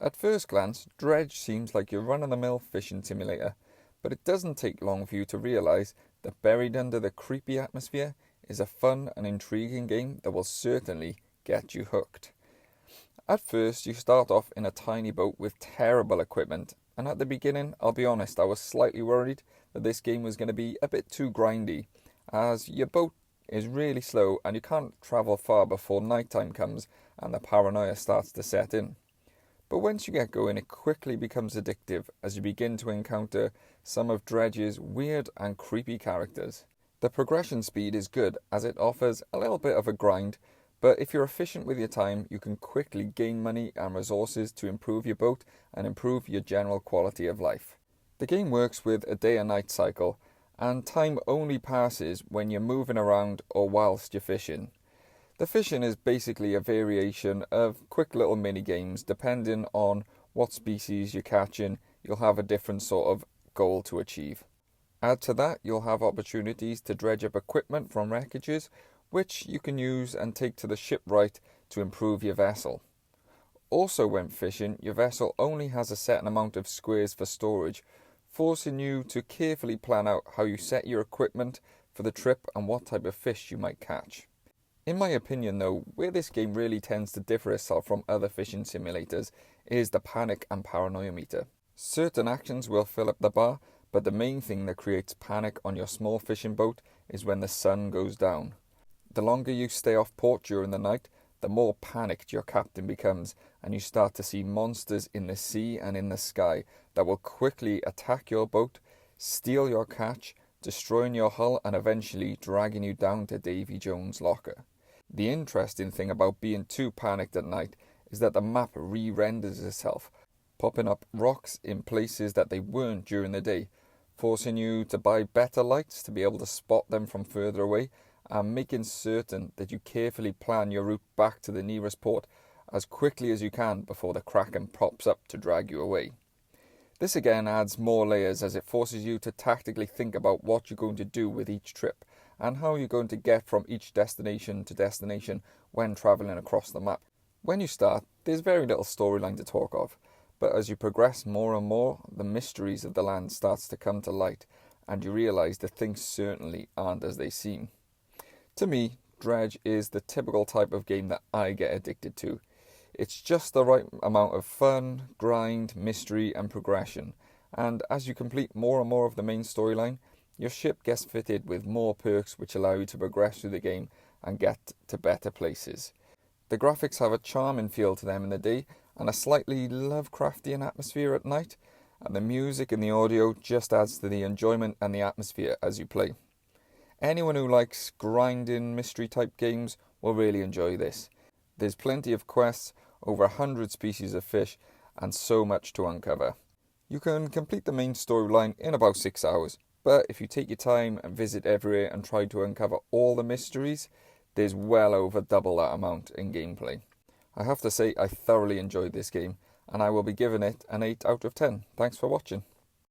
At first glance, Dredge seems like your run-of-the-mill fishing simulator, but it doesn't take long for you to realise that buried under the creepy atmosphere is a fun and intriguing game that will certainly get you hooked. At first, you start off in a tiny boat with terrible equipment, and at the beginning, I'll be honest, I was slightly worried that this game was going to be a bit too grindy, as your boat is really slow and you can't travel far before nighttime comes and the paranoia starts to set in. But once you get going, it quickly becomes addictive as you begin to encounter some of Dredge's weird and creepy characters. The progression speed is good as it offers a little bit of a grind, but if you're efficient with your time, you can quickly gain money and resources to improve your boat and improve your general quality of life. The game works with a day and night cycle, and time only passes when you're moving around or whilst you're fishing. The fishing is basically a variation of quick little mini games. Depending on what species you're catching, you'll have a different sort of goal to achieve. Add to that, you'll have opportunities to dredge up equipment from wreckages, which you can use and take to the shipwright to improve your vessel. Also when fishing, your vessel only has a certain amount of squares for storage, forcing you to carefully plan out how you set your equipment for the trip and what type of fish you might catch. In my opinion though, where this game really tends to differ itself from other fishing simulators is the panic and paranoia meter. Certain actions will fill up the bar, but the main thing that creates panic on your small fishing boat is when the sun goes down. The longer you stay off port during the night, the more panicked your captain becomes, and you start to see monsters in the sea and in the sky that will quickly attack your boat, steal your catch, destroying your hull and eventually dragging you down to Davy Jones' locker. The interesting thing about being too panicked at night is that the map re-renders itself, popping up rocks in places that they weren't during the day, forcing you to buy better lights to be able to spot them from further away, and making certain that you carefully plan your route back to the nearest port as quickly as you can before the Kraken pops up to drag you away. This again adds more layers as it forces you to tactically think about what you're going to do with each trip and how you're going to get from each destination to destination when travelling across the map. When you start, there's very little storyline to talk of, but as you progress more and more, the mysteries of the land starts to come to light and you realise that things certainly aren't as they seem. To me, Dredge is the typical type of game that I get addicted to. It's just the right amount of fun, grind, mystery and progression, and as you complete more and more of the main storyline, your ship gets fitted with more perks which allow you to progress through the game and get to better places. The graphics have a charming feel to them in the day and a slightly Lovecraftian atmosphere at night, and the music and the audio just adds to the enjoyment and the atmosphere as you play. Anyone who likes grinding mystery type games will really enjoy this. There's plenty of quests, over 100 species of fish, and so much to uncover. You can complete the main storyline in about 6 hours, but if you take your time and visit everywhere and try to uncover all the mysteries, there's well over double that amount in gameplay. I have to say I thoroughly enjoyed this game, and I will be giving it an 8 out of 10. Thanks for watching.